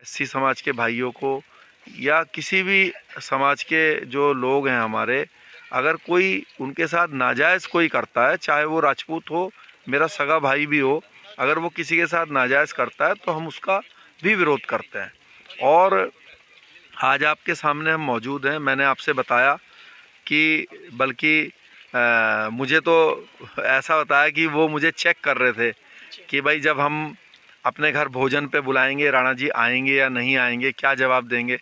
SC समाज के भाइयों को या किसी भी समाज के जो लोग हैं हमारे, अगर कोई उनके साथ नाजायज़ कोई करता है, चाहे वो राजपूत हो, मेरा सगा भाई भी हो, अगर वो किसी के साथ नाजायज़ करता है तो हम उसका भी विरोध करते हैं। और आज आपके सामने हम मौजूद हैं। मैंने आपसे बताया कि बल्कि मुझे तो ऐसा बताया कि वो मुझे चेक कर रहे थे कि भाई जब हम अपने घर भोजन पे बुलाएंगे राणा जी आएंगे या नहीं आएंगे, क्या जवाब देंगे।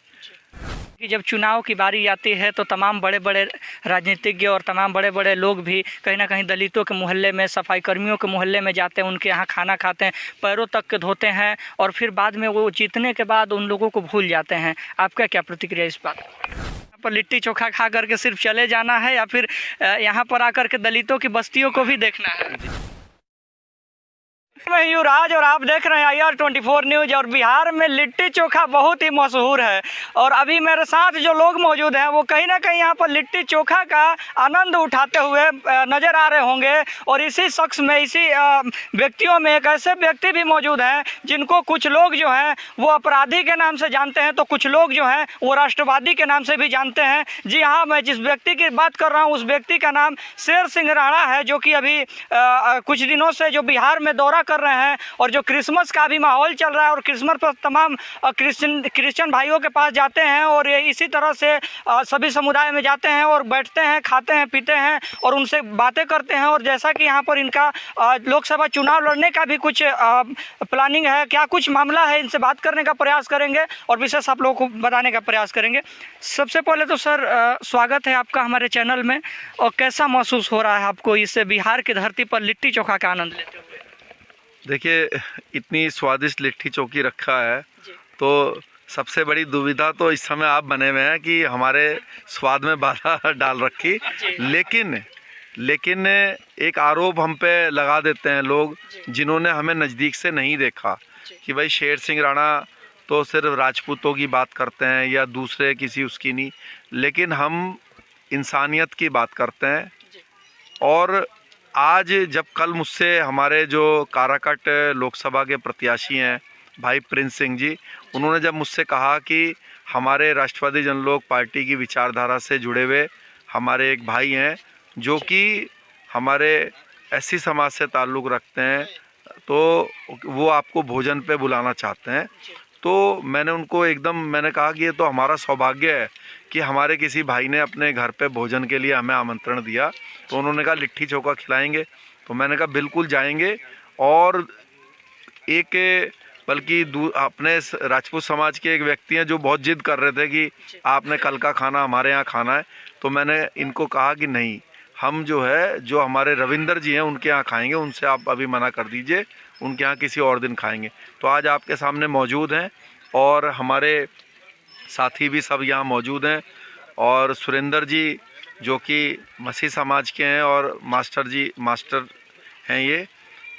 कि जब चुनाव की बारी आती है तो तमाम बड़े बड़े राजनीतिज्ञ और तमाम बड़े बड़े लोग भी कहीं ना कहीं दलितों के मोहल्ले में, सफाई कर्मियों के मोहल्ले में जाते हैं, उनके यहाँ खाना खाते हैं, पैरों तक के धोते हैं और फिर बाद में वो जीतने के बाद उन लोगों को भूल जाते हैं। आपका क्या प्रतिक्रिया इस बात पर? लिट्टी चोखा खा करके सिर्फ चले जाना है या फिर यहाँ पर आकर के दलितों की बस्तियों को भी देखना है? मैं युवराज और आप देख रहे हैं IR24 न्यूज। और बिहार में लिट्टी चोखा बहुत ही मशहूर है और अभी मेरे साथ जो लोग मौजूद हैं वो कहीं ना कहीं यहाँ पर लिट्टी चोखा का आनंद उठाते हुए नजर आ रहे होंगे। और इसी शख्स में, इसी व्यक्तियों में एक ऐसे व्यक्ति भी मौजूद हैं जिनको कुछ लोग जो हैं वो अपराधी के नाम से जानते हैं, तो कुछ लोग जो हैं वो राष्ट्रवादी के नाम से भी जानते हैं। जी हाँ, मैं जिस व्यक्ति की बात कर रहा हूँ उस व्यक्ति का नाम शेर सिंह राणा है, जो कि अभी कुछ दिनों से जो बिहार में दौरा कर रहे हैं और जो क्रिसमस का भी माहौल चल रहा है और क्रिसमस पर तमाम क्रिश्चियन भाइयों के पास जाते हैं और ये इसी तरह से सभी समुदाय में जाते हैं और बैठते हैं, खाते हैं, पीते हैं और उनसे बातें करते हैं। और जैसा कि यहाँ पर इनका लोकसभा चुनाव लड़ने का भी कुछ प्लानिंग है, क्या कुछ मामला है, इनसे बात करने का प्रयास करेंगे और विशेष आप लोगों को बताने का प्रयास करेंगे। सबसे पहले तो सर स्वागत है आपका हमारे चैनल में। और कैसा महसूस हो रहा है आपको इससे बिहार की धरती पर लिट्टी चोखा का आनंद लेते हुए? देखिए, इतनी स्वादिष्ट लिट्टी चोखी रखा है तो सबसे बड़ी दुविधा तो इस समय आप बने हुए हैं कि हमारे स्वाद में बाधा डाल रखी। लेकिन एक आरोप हम पे लगा देते हैं लोग जिन्होंने हमें नज़दीक से नहीं देखा कि भाई शेर सिंह राणा तो सिर्फ राजपूतों की बात करते हैं या दूसरे किसी उसकी नहीं, लेकिन हम इंसानियत की बात करते हैं। और आज जब कल मुझसे हमारे जो काराकट लोकसभा के प्रत्याशी हैं भाई प्रिंस सिंह जी, उन्होंने जब मुझसे कहा कि हमारे राष्ट्रवादी जनलोक पार्टी की विचारधारा से जुड़े हुए हमारे एक भाई हैं जो कि हमारे एससी समाज से ताल्लुक़ रखते हैं, तो वो आपको भोजन पे बुलाना चाहते हैं, तो मैंने कहा कि ये तो हमारा सौभाग्य है कि हमारे किसी भाई ने अपने घर पे भोजन के लिए हमें आमंत्रण दिया। तो उन्होंने कहा लिट्टी चोखा खिलाएंगे, तो मैंने कहा बिल्कुल जाएंगे। और बल्कि अपने राजपूत समाज के एक व्यक्ति हैं जो बहुत जिद कर रहे थे कि आपने कल का खाना हमारे यहाँ खाना है, तो मैंने इनको कहा कि नहीं, हम जो हमारे रविंदर जी हैं उनके यहाँ खाएंगे, उनसे आप अभी मना कर दीजिए, उनके यहाँ किसी और दिन खाएंगे। तो आज आपके सामने मौजूद हैं और हमारे साथी भी सब यहाँ मौजूद हैं। और सुरेंद्र जी जो कि मसीह समाज के हैं और मास्टर हैं ये,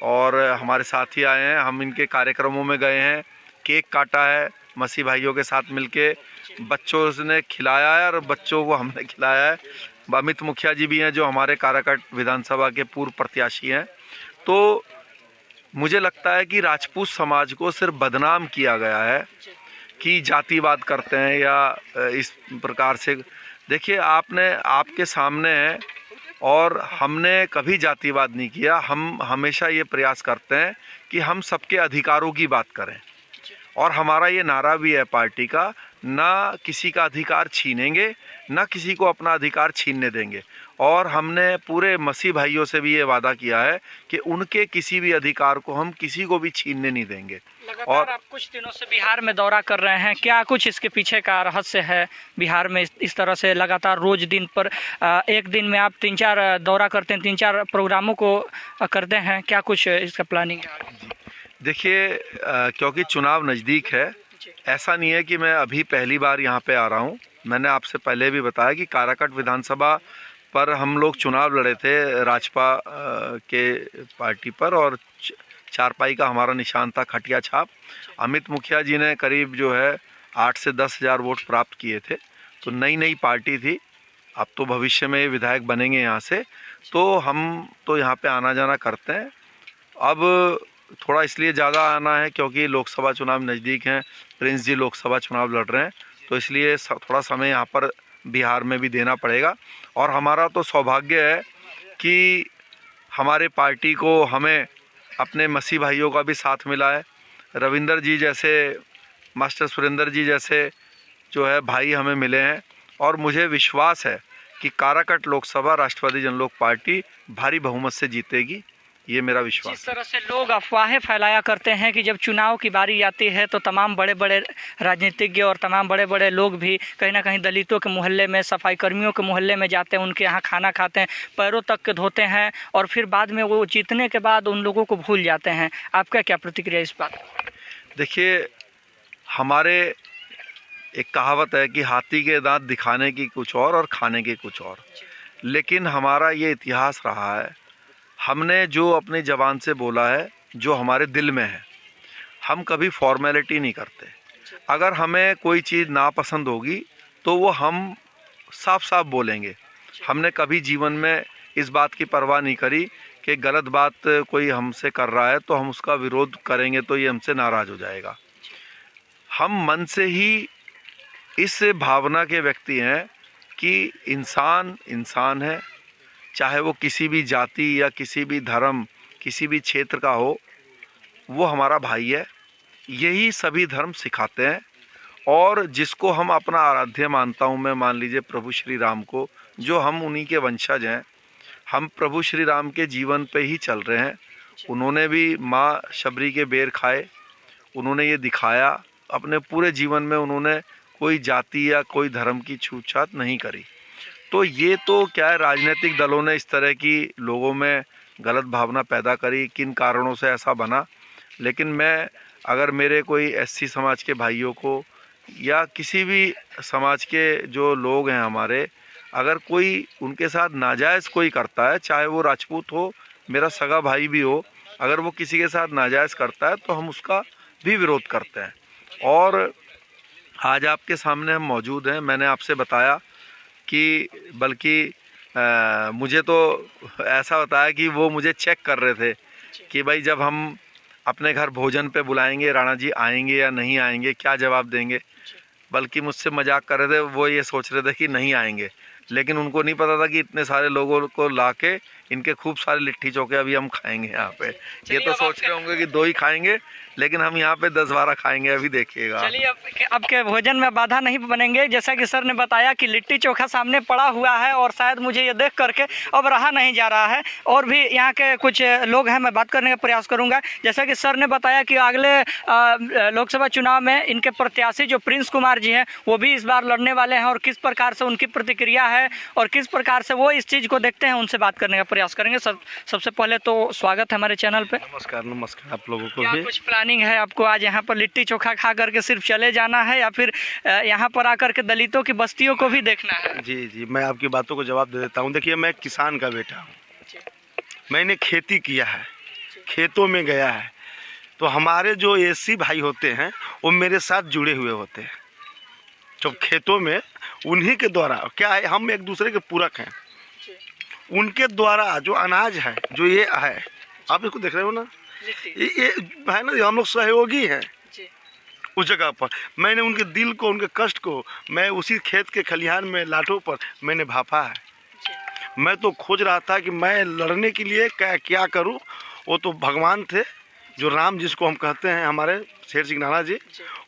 और हमारे साथी आए हैं। हम इनके कार्यक्रमों में गए हैं, केक काटा है मसीह भाइयों के साथ मिलके, बच्चों ने खिलाया है और बच्चों को हमने खिलाया है। अमित मुखिया जी भी हैं जो हमारे काराकट विधानसभा के पूर्व प्रत्याशी हैं। तो मुझे लगता है कि राजपूत समाज को सिर्फ बदनाम किया गया है कि जातिवाद करते हैं या इस प्रकार से। देखिए, आपके सामने है और हमने कभी जातिवाद नहीं किया। हम हमेशा ये प्रयास करते हैं कि हम सबके अधिकारों की बात करें और हमारा ये नारा भी है पार्टी का, ना किसी का अधिकार छीनेंगे, ना किसी को अपना अधिकार छीनने देंगे। और हमने पूरे मसीह भाइयों से भी ये वादा किया है कि उनके किसी भी अधिकार को हम किसी को भी छीनने नहीं देंगे। और आप कुछ दिनों से बिहार में दौरा कर रहे हैं, क्या कुछ इसके पीछे का रहस्य है? बिहार में इस तरह से लगातार रोज दिन पर एक दिन में आप 3-4 दौरा करते हैं, 3-4 प्रोग्रामों को करते हैं, क्या कुछ इसका प्लानिंग है? देखिए, क्योंकि चुनाव नज़दीक है, ऐसा नहीं है कि मैं अभी पहली बार यहाँ पे आ रहा हूँ। मैंने आपसे पहले भी बताया कि काराकट विधानसभा पर हम लोग चुनाव लड़े थे राजपा के पार्टी पर और चारपाई का हमारा निशान था खटिया छाप। अमित मुखिया जी ने करीब 8 से 10 हज़ार वोट प्राप्त किए थे। तो नई पार्टी थी, अब तो भविष्य में विधायक बनेंगे यहाँ से, तो हम तो यहाँ पे आना जाना करते हैं। अब थोड़ा इसलिए ज़्यादा आना है क्योंकि लोकसभा चुनाव नज़दीक हैं, प्रिंस जी लोकसभा चुनाव लड़ रहे हैं, तो इसलिए थोड़ा समय यहाँ पर बिहार में भी देना पड़ेगा। और हमारा तो सौभाग्य है कि हमारे पार्टी को, हमें अपने मसीह भाइयों का भी साथ मिला है। रविंदर जी जैसे, मास्टर सुरेंद्र जी जैसे जो है भाई हमें मिले हैं, और मुझे विश्वास है कि काराकट लोकसभा राष्ट्रवादी जनलोक पार्टी भारी बहुमत से जीतेगी, ये मेरा विश्वास जिस तरह से लोग अफवाहें फैलाया करते हैं कि जब चुनाव की बारी आती है तो तमाम बड़े बड़े राजनीतिज्ञ और तमाम बड़े बड़े लोग भी कहीं ना कहीं दलितों के मोहल्ले में, सफाई कर्मियों के मोहल्ले में जाते हैं, उनके यहाँ खाना खाते हैं, पैरों तक के धोते हैं, और फिर बाद में वो जीतने के बाद उन लोगों को भूल जाते हैं। आपका क्या प्रतिक्रिया इस बात? देखिए, हमारे एक कहावत है कि हाथी के दांत दिखाने की कुछ और खाने के कुछ और, लेकिन हमारा ये इतिहास रहा है, हमने जो अपनी ज़बान से बोला है, जो हमारे दिल में है, हम कभी फॉर्मेलिटी नहीं करते। अगर हमें कोई चीज़ नापसंद होगी तो वो हम साफ साफ बोलेंगे। हमने कभी जीवन में इस बात की परवाह नहीं करी कि गलत बात कोई हमसे कर रहा है तो हम उसका विरोध करेंगे तो ये हमसे नाराज़ हो जाएगा। हम मन से ही इस भावना के व्यक्ति हैं कि इंसान इंसान है, चाहे वो किसी भी जाति या किसी भी धर्म, किसी भी क्षेत्र का हो, वो हमारा भाई है। यही सभी धर्म सिखाते हैं। और जिसको हम अपना आराध्य मानता हूँ मैं, मान लीजिए प्रभु श्री राम को, जो हम उन्हीं के वंशज हैं, हम प्रभु श्री राम के जीवन पे ही चल रहे हैं। उन्होंने भी माँ शबरी के बेर खाए, उन्होंने ये दिखाया अपने पूरे जीवन में, उन्होंने कोई जाति या कोई धर्म की छूतछात नहीं करी। तो ये तो क्या है, राजनीतिक दलों ने इस तरह की लोगों में गलत भावना पैदा करी, किन कारणों से ऐसा बना। लेकिन मैं, अगर मेरे कोई एससी समाज के भाइयों को या किसी भी समाज के जो लोग हैं हमारे, अगर कोई उनके साथ नाजायज़ कोई करता है, चाहे वो राजपूत हो, मेरा सगा भाई भी हो, अगर वो किसी के साथ नाजायज़ करता है तो हम उसका भी विरोध करते हैं। और आज आपके सामने हम मौजूद हैं। मैंने आपसे बताया कि बल्कि मुझे तो ऐसा बताया कि वो मुझे चेक कर रहे थे कि भाई जब हम अपने घर भोजन पे बुलाएंगे, राणा जी आएंगे या नहीं आएंगे, क्या जवाब देंगे। बल्कि मुझसे मजाक कर रहे थे, वो ये सोच रहे थे कि नहीं आएंगे, लेकिन उनको नहीं पता था कि इतने सारे लोगों को लाके इनके खूब सारे लिट्टी चोखे अभी हम खाएंगे यहाँ पे। ये तो सोच रहे होंगे कि 2 ही खाएंगे, लेकिन हम यहाँ पे 10-12 खाएंगे, अभी देखिएगा। चलिए, अब के भोजन में बाधा नहीं बनेंगे। जैसा कि सर ने बताया कि लिट्टी चोखा सामने पड़ा हुआ है और शायद मुझे ये देख करके अब रहा नहीं जा रहा है। और भी यहाँ के कुछ लोग हैं, मैं बात करने का प्रयास करूँगा। जैसा कि सर ने बताया कि अगले लोकसभा चुनाव में इनके प्रत्याशी जो प्रिंस कुमार जी हैं वो भी इस बार लड़ने वाले हैं, और किस प्रकार से उनकी प्रतिक्रिया है और किस प्रकार से वो इस चीज़ को देखते हैं, उनसे बात करने का प्रयास करेंगे। सबसे पहले तो स्वागत है हमारे चैनल पे। नमस्कार आप लोगों को क्या भी। कुछ प्लानिंग है आपको आज यहाँ पर लिट्टी चोखा खा करके सिर्फ चले जाना है, या फिर यहाँ पर आकर के दलितों की बस्तियों को भी देखना है? जी, मैं आपकी बातों को जवाब दे देता हूँ। देखिए, मैं किसान का बेटा हूँ, मैंने खेती किया है, खेतों में गया है। तो हमारे जो एससी भाई होते हैं वो मेरे साथ जुड़े हुए होते हैं। जब खेतों में उन्हीं के द्वारा क्या है, हम एक दूसरे के पूरक हैं। उनके द्वारा जो अनाज है, जो ये है, आप इसको देख रहे हो ना, ये है ना, हम लोग सहयोगी हैं उस जगह पर। मैंने उनके दिल को, उनके कष्ट को, मैं उसी खेत के खलिहान में लाठों पर मैंने भापा है। मैं तो खोज रहा था कि मैं लड़ने के लिए क्या करूं। वो तो भगवान थे, जो राम जिसको हम कहते हैं, हमारे शेर सिंह राणा जी,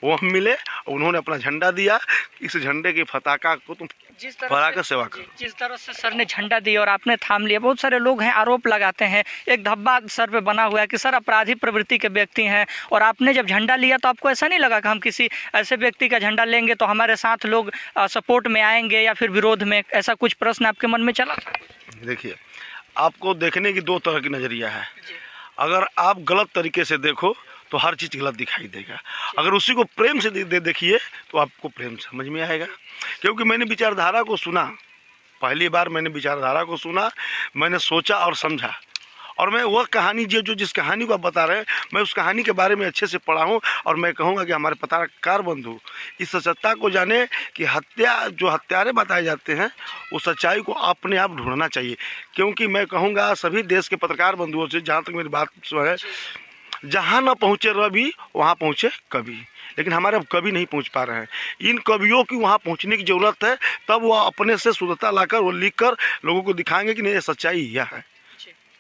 वो हम मिले, उन्होंने अपना झंडा दिया। इस झंडे की पताका को तुम फहरा कर सेवा करो। जिस तरह से सर ने झंडा दिया और आपने थाम लिया, बहुत सारे लोग हैं आरोप लगाते हैं, एक धब्बा सर पे बना हुआ है कि सर अपराधी प्रवृत्ति के व्यक्ति हैं, और आपने जब झंडा लिया तो आपको ऐसा नहीं लगा कि हम किसी ऐसे व्यक्ति का झंडा लेंगे तो हमारे साथ लोग सपोर्ट में आएंगे या फिर विरोध में? ऐसा कुछ प्रश्न आपके मन में चला? देखिए, आपको देखने की 2 तरह की नज़रिया है। अगर आप गलत तरीके से देखो तो हर चीज़ गलत दिखाई देगा। अगर उसी को प्रेम से देखिए तो आपको प्रेम समझ में आएगा। क्योंकि मैंने विचारधारा को सुना, पहली बार मैंने विचारधारा को सुना, मैंने सोचा और समझा। और मैं वह कहानी जो जिस कहानी को आप बता रहे हैं, मैं उस कहानी के बारे में अच्छे से पढ़ा हूँ। और मैं कहूँगा कि हमारे पत्रकार बंधु इस सच्चाई को जाने कि जो हत्यारे बताए जाते हैं, उस सच्चाई को अपने आप ढूंढना चाहिए। क्योंकि मैं कहूँगा सभी देश के पत्रकार बंधुओं से, जहाँ तक मेरी बात है, जहाँ न पहुँचे रवि वहाँ पहुँचे कवि, लेकिन हमारे अब कवि नहीं पहुँच पा रहे हैं। इन कवियों की वहाँ पहुँचने की ज़रूरत है, तब वो अपने से शुद्धता लाकर वो लिख कर लोगों को दिखाएंगे कि नहीं ये सच्चाई यह है।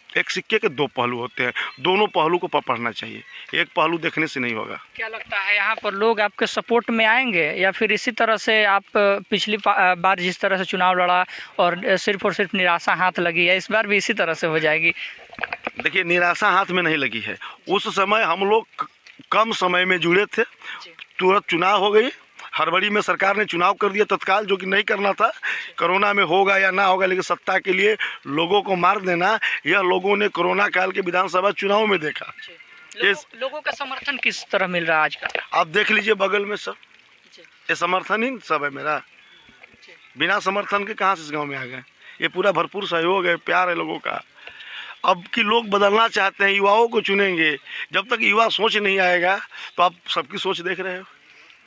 एक सिक्के के दो पहलू होते हैं, दोनों पहलू को पढ़ना चाहिए, एक पहलू देखने से नहीं होगा। क्या लगता है यहाँ पर लोग आपके सपोर्ट में आएंगे या फिर इसी तरह से आप पिछली बार जिस तरह से चुनाव लड़ा और सिर्फ निराशा हाथ लगी है, इस बार भी इसी तरह से हो जाएगी? देखिए, निराशा हाथ में नहीं लगी है। उस समय हम लोग कम समय में जुड़े थे, तुरंत चुनाव हो गई, हड़बड़ी में सरकार ने चुनाव कर दिया तत्काल, जो कि नहीं करना था। कोरोना में होगा या ना होगा, लेकिन सत्ता के लिए लोगों को मार देना, यह लोगों ने कोरोना काल के विधानसभा चुनाव में देखा। लोगों का समर्थन किस तरह मिल रहा है आजकल? आप देख लीजिए बगल में सब, ये समर्थन ही सब है मेरा। बिना समर्थन के कहाँ से इस गाँव में आ गए? ये पूरा भरपूर सहयोग है, प्यार है लोगों का। अब कि लोग बदलना चाहते हैं, युवाओं को चुनेंगे। जब तक युवा सोच नहीं आएगा तो आप सबकी सोच देख रहे हो।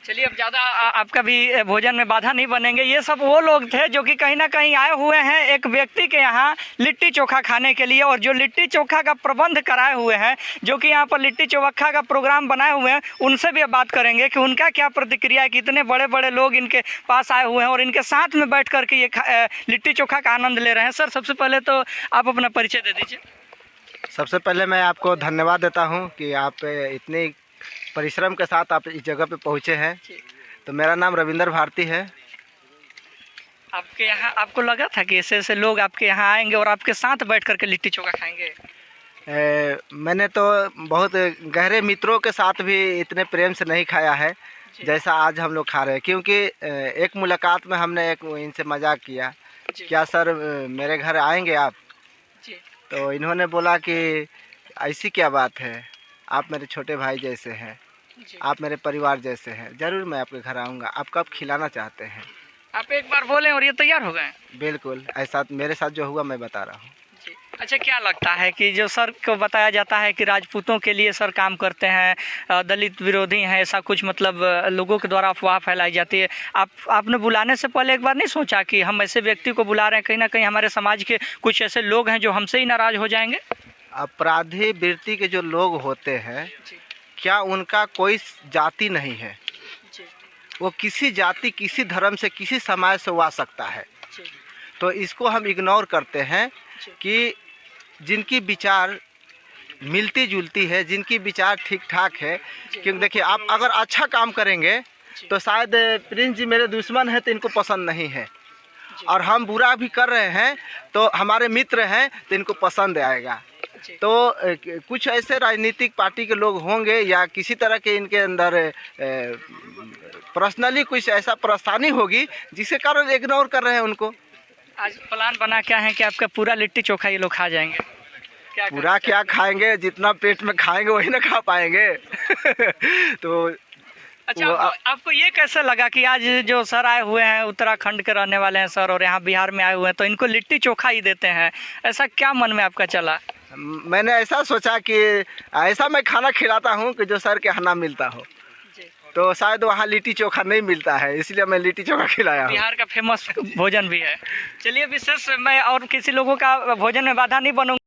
चलिए, अब ज़्यादा आपका भी भोजन में बाधा नहीं बनेंगे। ये सब वो लोग थे जो कि कहीं ना कहीं आए हुए हैं एक व्यक्ति के यहाँ लिट्टी चोखा खाने के लिए, और जो लिट्टी चोखा का प्रबंध कराए हुए हैं, जो कि यहाँ पर लिट्टी चोखा का प्रोग्राम बनाए हुए हैं, उनसे भी बात करेंगे कि उनका क्या प्रतिक्रिया है कि इतने बड़े बड़े लोग इनके पास आए हुए हैं और इनके साथ में बैठ करके ये लिट्टी चोखा का आनंद ले रहे हैं। सर, सबसे पहले तो आप अपना परिचय दे दीजिए। सबसे पहले मैं आपको धन्यवाद देता हूं कि आप इतनी परिश्रम के साथ आप इस जगह पे पहुंचे हैं। तो मेरा नाम रविंदर भारती है। आपके यहाँ आपको लगा था कि ऐसे लोग आपके यहाँ आएंगे और आपके साथ बैठ करके लिट्टी चोखा खाएंगे? मैंने तो बहुत गहरे मित्रों के साथ भी इतने प्रेम से नहीं खाया है जैसा आज हम लोग खा रहे हैं, क्योंकि एक मुलाकात में हमने एक इनसे मजाक किया, क्या सर मेरे घर आएंगे आप? तो इन्होंने बोला कि ऐसी क्या बात है, आप मेरे छोटे भाई जैसे हैं, आप मेरे परिवार जैसे हैं, ज़रूर मैं आपके घर आऊँगा। आप कब खिलाना चाहते हैं? आप एक बार बोलें और ये तैयार हो गए? बिल्कुल, ऐसा मेरे साथ जो हुआ मैं बता रहा हूँ। अच्छा, क्या लगता है कि जो सर को बताया जाता है कि राजपूतों के लिए सर काम करते हैं, दलित विरोधी हैं, ऐसा कुछ मतलब लोगों के द्वारा अफवाह फैलाई जाती है, आपने बुलाने से पहले एक बार नहीं सोचा कि हम ऐसे व्यक्ति को बुला रहे हैं, कहीं ना कहीं हमारे समाज के कुछ ऐसे लोग हैं जो हमसे ही नाराज़ हो जाएंगे? अपराधी वृत्ति के जो लोग होते हैं, क्या उनका कोई जाति नहीं है? वो किसी जाति, किसी धर्म से, किसी समाज से वो आ सकता है। तो इसको हम इग्नोर करते हैं कि जिनकी विचार मिलती जुलती है, जिनकी विचार ठीक ठाक है, क्योंकि देखिए आप अगर अच्छा काम करेंगे तो शायद प्रिंस जी मेरे दुश्मन हैं तो इनको पसंद नहीं है, और हम बुरा भी कर रहे हैं तो हमारे मित्र हैं तो इनको पसंद आएगा। तो कुछ ऐसे राजनीतिक पार्टी के लोग होंगे या किसी तरह के इनके अंदर पर्सनली कुछ ऐसा परेशानी होगी जिसके कारण इग्नोर कर रहे हैं उनको। आज प्लान बना क्या है कि आपका पूरा लिट्टी चोखा ये लोग खा जाएंगे? पूरा क्या खाएंगे, जितना पेट में खाएंगे वही ना खा पाएंगे। तो अच्छा, आपको ये कैसे लगा कि आज जो सर आए हुए हैं, उत्तराखंड के रहने वाले हैं सर, और यहाँ बिहार में आए हुए हैं, तो इनको लिट्टी चोखा ही देते हैं, ऐसा क्या मन में आपका चला? मैंने ऐसा सोचा कि ऐसा मैं खाना खिलाता हूँ कि जो सर के यहाँ ना मिलता हो, तो शायद वहाँ लिट्टी चोखा नहीं मिलता है, इसलिए मैं लिट्टी चोखा खिलाया हूँ। बिहार का फेमस भोजन भी है। चलिए, विशेष मैं और किसी लोगों का भोजन में बाधा नहीं बनूंगा।